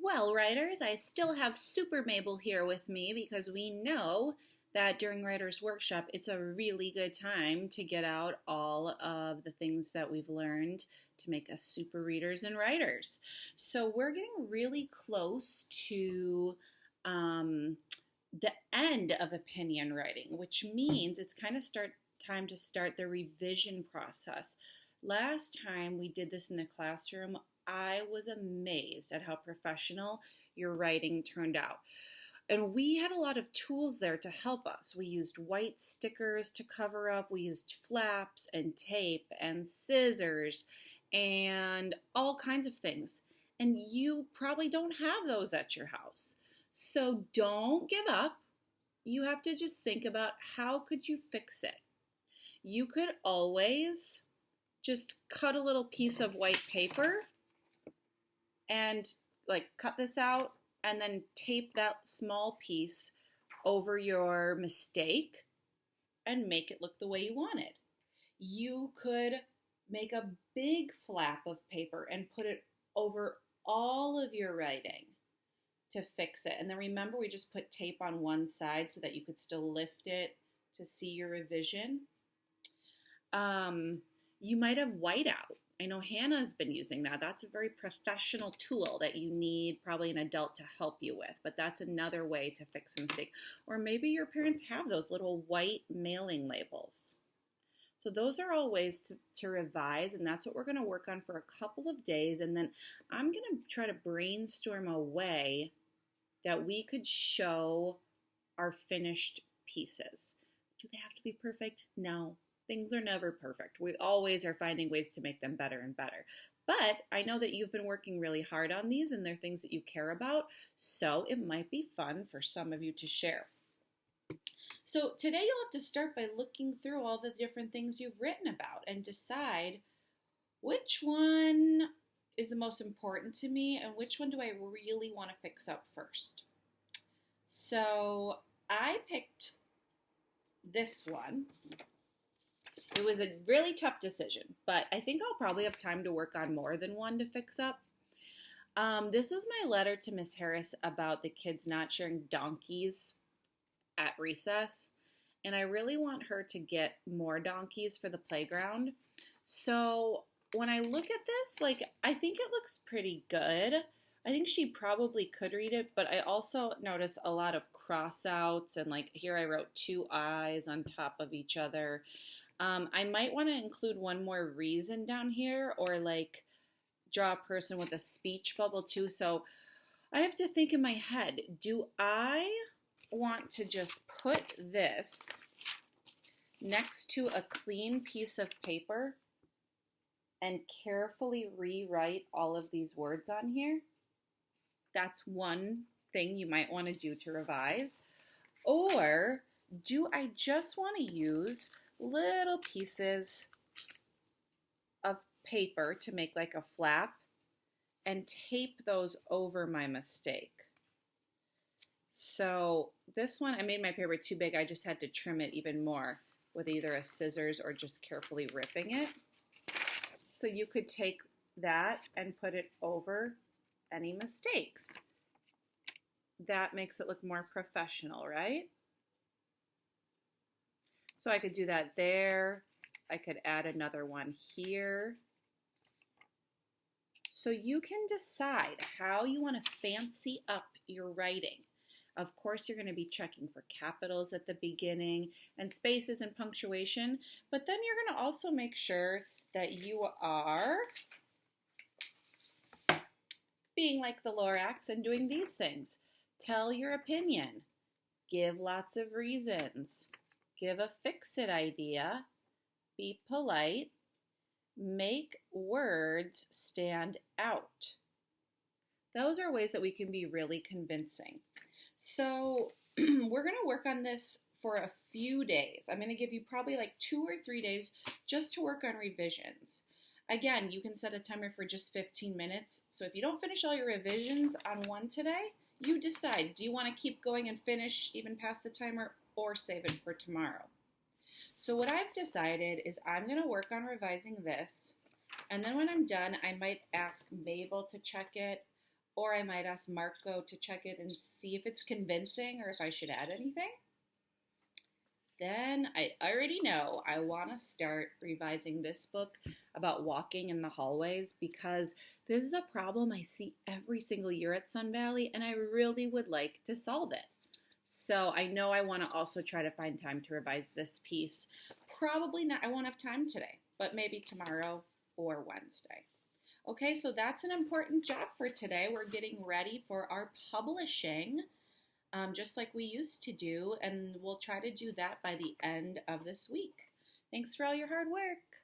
Well, writers, I still have Super Mabel here with me because we know that during Writers Workshop, it's a really good time to get out all of the things that we've learned to make us super readers and writers. So we're getting really close to um, the end of opinion writing, which means it's kind of start time to start the revision process. Last time we did this in the classroom, I was amazed at how professional your writing turned out. And we had a lot of tools there to help us. We used white stickers to cover up, we used flaps and tape and scissors and all kinds of things. And you probably don't have those at your house. So don't give up. You have to just think about how could you fix it. You could always just cut a little piece of white paper and like cut this out and then tape that small piece over your mistake and make it look the way you want it. You could make a big flap of paper and put it over all of your writing to fix it. And then remember, we just put tape on one side so that you could still lift it to see your revision. You might have whiteout. I know Hannah's been using that. That's a very professional tool that you need probably an adult to help you with, but that's another way to fix a mistake. Or maybe your parents have those little white mailing labels. So those are all ways to revise, and that's what we're going to work on for a couple of days, and then I'm going to try to brainstorm a way that we could show our finished pieces. Do they have to be perfect? No. Things are never perfect. We always are finding ways to make them better and better. But I know that you've been working really hard on these and they're things that you care about, so it might be fun for some of you to share. So today you'll have to start by looking through all the different things you've written about and decide which one is the most important to me and which one do I really want to fix up first. So I picked this one. It was a really tough decision, but I think I'll probably have time to work on more than one to fix up. This was my letter to Miss Harris about the kids not sharing donkeys at recess, and I really want her to get more donkeys for the playground. So when I look at this, I think it looks pretty good. I think she probably could read it, but I also notice a lot of cross-outs, and here I wrote two eyes on top of each other. I might want to include one more reason down here or draw a person with a speech bubble too. So I have to think in my head, do I want to just put this next to a clean piece of paper and carefully rewrite all of these words on here? That's one thing you might want to do to revise. Or do I just want to use little pieces of paper to make a flap and tape those over my mistake? So this one, I made my paper too big. I just had to trim it even more with either a scissors or just carefully ripping it. So you could take that and put it over any mistakes. That makes it look more professional, right? So I could do that there. I could add another one here. So you can decide how you want to fancy up your writing. Of course, you're going to be checking for capitals at the beginning and spaces and punctuation, but then you're going to also make sure that you are being like the Lorax and doing these things. Tell your opinion. Give lots of reasons. Give a fix-it idea, be polite, make words stand out. Those are ways that we can be really convincing. So we're going to work on this for a few days. I'm going to give you probably 2 or 3 days just to work on revisions. Again, you can set a timer for just 15 minutes. So if you don't finish all your revisions on one today, you decide, do you want to keep going and finish even past the timer or save it for tomorrow? So what I've decided is I'm going to work on revising this, and then when I'm done, I might ask Mabel to check it, Or I might ask Marco to check it and see if it's convincing or if I should add anything. Then I already know I want to start revising this book about walking in the hallways because this is a problem I see every single year at Sun Valley and I really would like to solve it. So I know I want to also try to find time to revise this piece. Probably not, I won't have time today, but maybe tomorrow or Wednesday. Okay, so that's an important job for today. We're getting ready for our publishing, just like we used to do, and we'll try to do that by the end of this week. Thanks for all your hard work.